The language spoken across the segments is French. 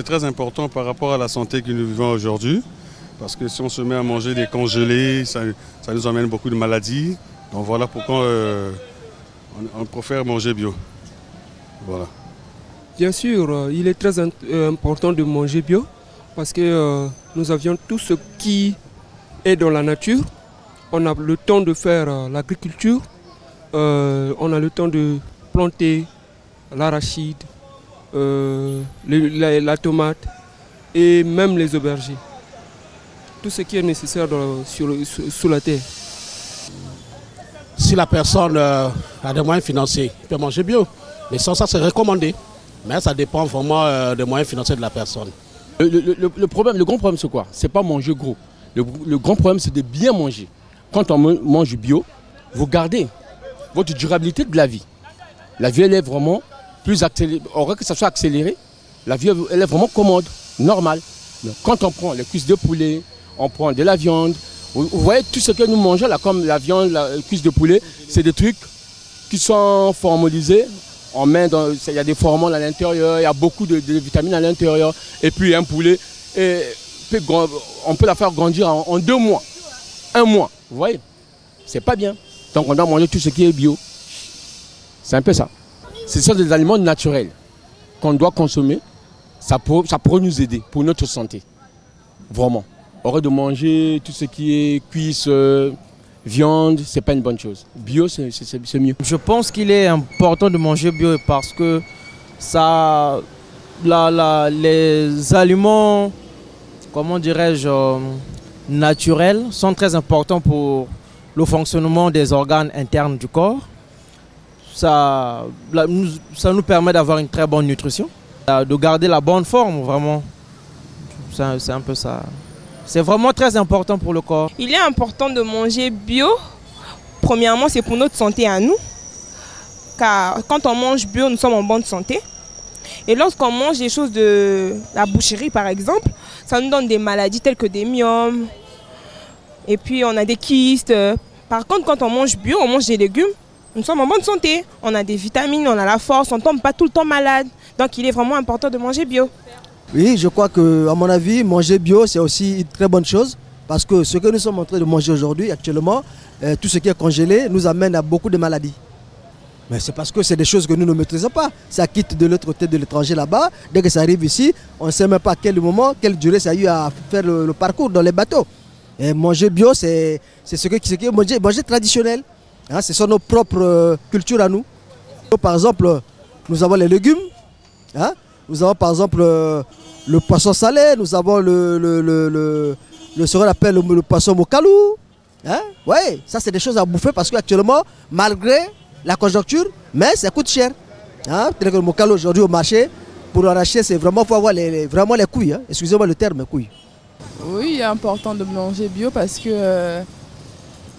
c'est très important par rapport à la santé que nous vivons aujourd'hui. Parce que si on se met à manger des congelés, ça nous amène beaucoup de maladies. Donc voilà pourquoi on préfère manger bio. Voilà. Bien sûr, il est très important de manger bio parce que nous avions tout ce qui est dans la nature. On a le temps de faire l'agriculture, on a le temps de planter l'arachide, la tomate et même les aubergines. Tout ce qui est nécessaire sous la terre. Si la personne a des moyens financiers, il peut manger bio. Mais sans ça, c'est recommandé. Mais ça dépend vraiment des moyens financiers de la personne. Le grand problème, c'est quoi? C'est pas manger gros. Le grand problème, c'est de bien manger. Quand on mange bio, vous gardez votre durabilité de la vie. La vie, elle est vraiment plus accélérée. Aurait que ça soit accéléré, la vie, elle est vraiment commode, normale. Mais quand on prend les cuisses de poulet, on prend de la viande. Vous voyez tout ce que nous mangeons là, comme la viande, la cuisse de poulet, c'est des trucs qui sont formalisés. Il y a des hormones à l'intérieur, il y a beaucoup de vitamines à l'intérieur. Et puis un poulet, on peut la faire grandir en 2 mois, 1 mois. Vous voyez, c'est pas bien. Donc on doit manger tout ce qui est bio. C'est un peu ça. Ce sont des aliments naturels qu'on doit consommer. Ça pourrait nous aider pour notre santé. Vraiment. Aurait de manger tout ce qui est cuisse, viande, c'est pas une bonne chose. Bio, c'est mieux. Je pense qu'il est important de manger bio parce que les aliments, comment dirais-je, naturels sont très importants pour le fonctionnement des organes internes du corps. Ça nous permet d'avoir une très bonne nutrition, de garder la bonne forme, vraiment. C'est un peu ça. C'est vraiment très important pour le corps. Il est important de manger bio. Premièrement, c'est pour notre santé à nous. Car quand on mange bio, nous sommes en bonne santé. Et lorsqu'on mange des choses de la boucherie, par exemple, ça nous donne des maladies telles que des myomes. Et puis, on a des kystes. Par contre, quand on mange bio, on mange des légumes. Nous sommes en bonne santé. On a des vitamines, on a la force, on ne tombe pas tout le temps malade. Donc, il est vraiment important de manger bio. Oui, je crois que, à mon avis, manger bio, c'est aussi une très bonne chose. Parce que ce que nous sommes en train de manger aujourd'hui, actuellement, tout ce qui est congelé, nous amène à beaucoup de maladies. Mais c'est parce que c'est des choses que nous ne maîtrisons pas. Ça quitte de l'autre côté de l'étranger là-bas. Dès que ça arrive ici, on ne sait même pas à quel moment, quelle durée ça a eu à faire le parcours dans les bateaux. Et manger bio, c'est ce qui est manger traditionnel. Hein, ce sont nos propres cultures à nous. Par exemple, nous avons les légumes. Hein, nous avons par exemple le poisson salé, nous avons ce qu'on appelle le poisson mokalou. Hein? Ouais, ça c'est des choses à bouffer parce qu'actuellement, malgré la conjoncture, mais ça coûte cher. Hein? Le mokalou aujourd'hui au marché, pour l'arracher, c'est vraiment, faut avoir vraiment les couilles. Hein? Excusez-moi le terme, couilles. Oui, il est important de manger bio parce que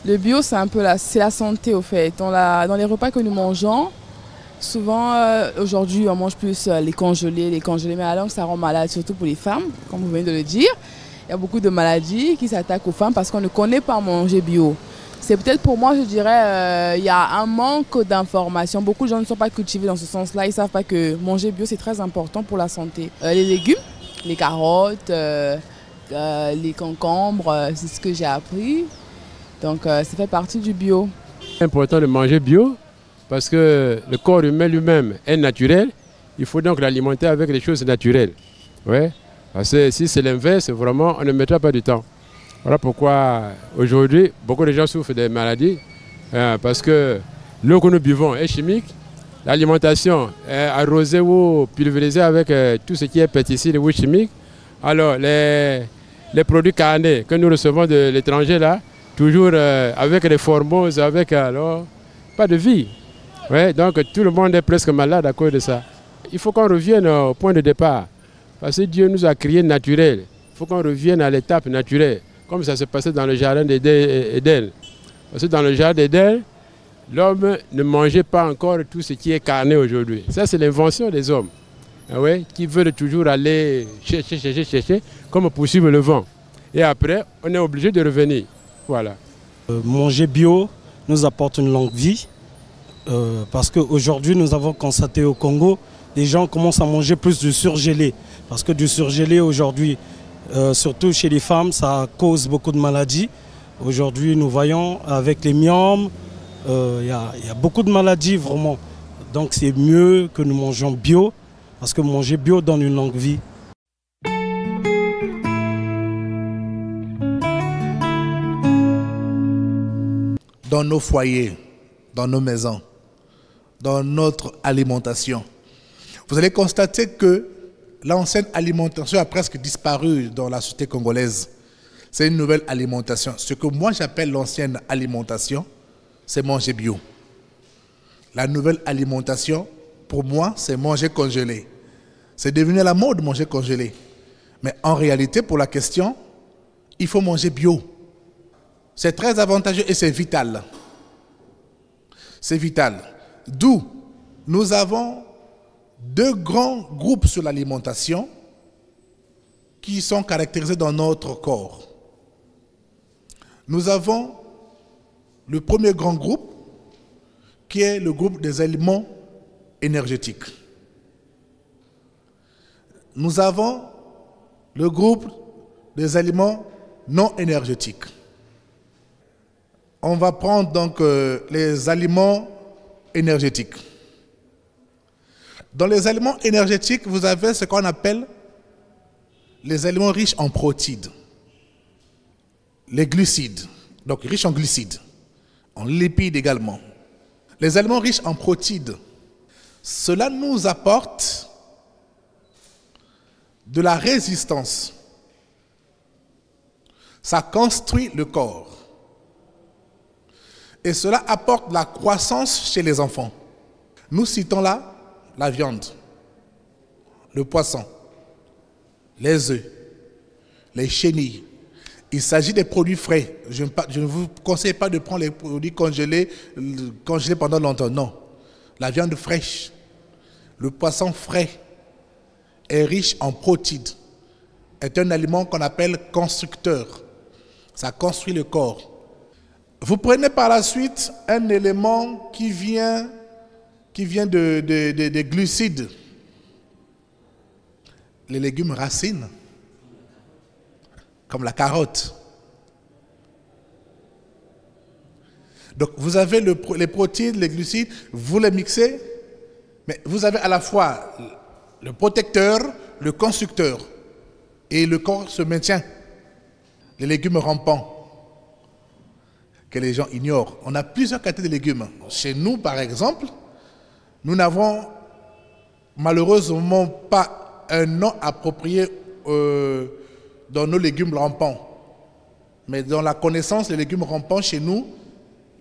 le bio, c'est un peu la santé au fait. Dans les repas que nous mangeons, souvent, aujourd'hui, on mange plus les congelés, mais alors ça rend malade, surtout pour les femmes, comme vous venez de le dire. Il y a beaucoup de maladies qui s'attaquent aux femmes parce qu'on ne connaît pas manger bio. C'est peut-être pour moi, je dirais, il y a un manque d'informations. Beaucoup de gens ne sont pas cultivés dans ce sens-là. Ils ne savent pas que manger bio, c'est très important pour la santé. Les légumes, les carottes, les concombres, c'est ce que j'ai appris. Donc, ça fait partie du bio. C'est important de manger bio. Parce que le corps humain lui-même est naturel, il faut donc l'alimenter avec les choses naturelles. Ouais. Parce que si c'est l'inverse, vraiment, on ne mettra pas du temps. Voilà pourquoi aujourd'hui, beaucoup de gens souffrent des maladies. Parce que l'eau que nous buvons est chimique, l'alimentation est arrosée ou pulvérisée avec tout ce qui est pesticides ou chimiques. Alors les produits carnés que nous recevons de l'étranger là, toujours avec les formoses, avec alors, pas de vie. Ouais, donc tout le monde est presque malade à cause de ça. Il faut qu'on revienne au point de départ. Parce que Dieu nous a créés naturels. Il faut qu'on revienne à l'étape naturelle. Comme ça s'est passé dans le jardin d'Éden. Parce que dans le jardin d'Éden, l'homme ne mangeait pas encore tout ce qui est carné aujourd'hui. Ça, c'est l'invention des hommes. Ah ouais, qui veulent toujours aller chercher, comme poursuivre le vent. Et après, on est obligé de revenir. Voilà. Manger bio nous apporte une longue vie. Parce qu'aujourd'hui, nous avons constaté au Congo les gens commencent à manger plus du surgelé. Parce que du surgelé aujourd'hui, surtout chez les femmes, ça cause beaucoup de maladies. Aujourd'hui, nous voyons avec les myomes, il y a beaucoup de maladies vraiment. Donc c'est mieux que nous mangeons bio, parce que manger bio donne une longue vie. Dans nos foyers, dans nos maisons, dans notre alimentation, vous allez constater que l'ancienne alimentation a presque disparu dans la société congolaise. C'est une nouvelle alimentation. Ce que moi j'appelle l'ancienne alimentation, c'est manger bio. La nouvelle alimentation, pour moi, c'est manger congelé. C'est devenu à la mode manger congelé. Mais en réalité, pour la question, il faut manger bio. C'est très avantageux et c'est vital. C'est vital. D'où nous avons deux grands groupes sur l'alimentation qui sont caractérisés dans notre corps. Nous avons le premier grand groupe qui est le groupe des aliments énergétiques. Nous avons le groupe des aliments non énergétiques. On va prendre donc les aliments énergétiques. Dans les aliments énergétiques, vous avez ce qu'on appelle les aliments riches en protéines, les glucides, donc riches en glucides, en lipides également. Les aliments riches en protéines, cela nous apporte de la résistance. Ça construit le corps. Et cela apporte de la croissance chez les enfants. Nous citons là la viande, le poisson, les œufs, les chenilles. Il s'agit des produits frais. Je ne vous conseille pas de prendre les produits congelés pendant longtemps. Non. La viande fraîche, le poisson frais est riche en protéines. Est un aliment qu'on appelle constructeur. Ça construit le corps. Vous prenez par la suite un élément qui vient des glucides. Les légumes racines, comme la carotte. Donc vous avez les protéines, les glucides, vous les mixez, mais vous avez à la fois le protecteur, le constructeur, et le corps se maintient. Les légumes rampants, que les gens ignorent. On a plusieurs catégories de légumes. Chez nous, par exemple, nous n'avons malheureusement pas un nom approprié dans nos légumes rampants. Mais dans la connaissance des légumes rampants, chez nous,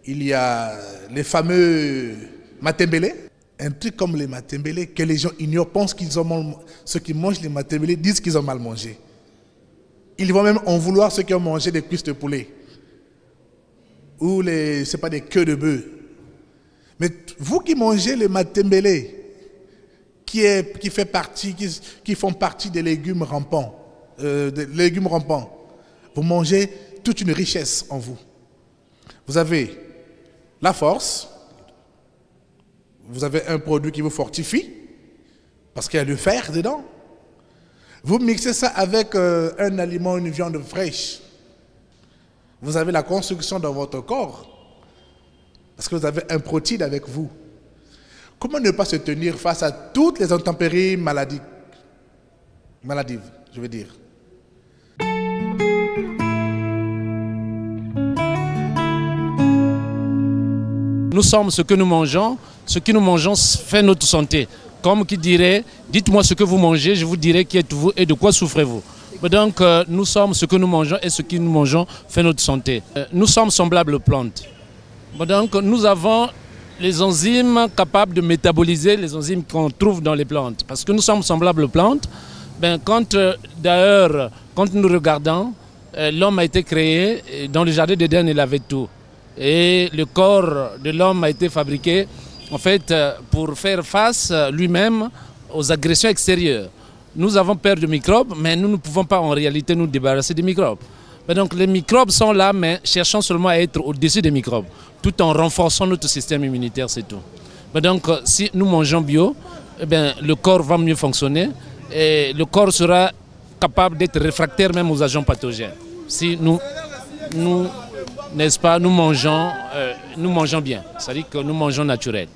il y a les fameux matembele. Un truc comme les matembele que les gens ignorent, pensent qu'ils ont mal. Ceux qui mangent les matembele disent qu'ils ont mal mangé. Ils vont même en vouloir ceux qui ont mangé des cuisses de poulet. Ou des queues de bœuf. Mais vous qui mangez le matembele, qui font partie des légumes rampants, vous mangez toute une richesse en vous. Vous avez la force, vous avez un produit qui vous fortifie, parce qu'il y a le fer dedans. Vous mixez ça avec un aliment, une viande fraîche. Vous avez la construction dans votre corps. Parce que vous avez un protéine avec vous. Comment ne pas se tenir face à toutes les intempéries maladives, je veux dire. Nous sommes ce que nous mangeons. Ce que nous mangeons fait notre santé. Comme qui dirait, dites-moi ce que vous mangez, je vous dirai qui êtes-vous et de quoi souffrez-vous. Donc nous sommes ce que nous mangeons et ce que nous mangeons fait notre santé. Nous sommes semblables aux plantes. Donc nous avons les enzymes capables de métaboliser les enzymes qu'on trouve dans les plantes. Parce que nous sommes semblables aux plantes. Quand nous regardons, l'homme a été créé, dans le jardin d'Éden il avait tout. Et le corps de l'homme a été fabriqué en fait pour faire face lui-même aux agressions extérieures. Nous avons peur de microbes, mais nous ne pouvons pas en réalité nous débarrasser des microbes. Donc les microbes sont là, mais cherchons seulement à être au-dessus des microbes, tout en renforçant notre système immunitaire, c'est tout. Donc si nous mangeons bio, eh bien, le corps va mieux fonctionner et le corps sera capable d'être réfractaire même aux agents pathogènes. Si nous n'est-ce pas, nous mangeons bien, c'est-à-dire que nous mangeons naturel.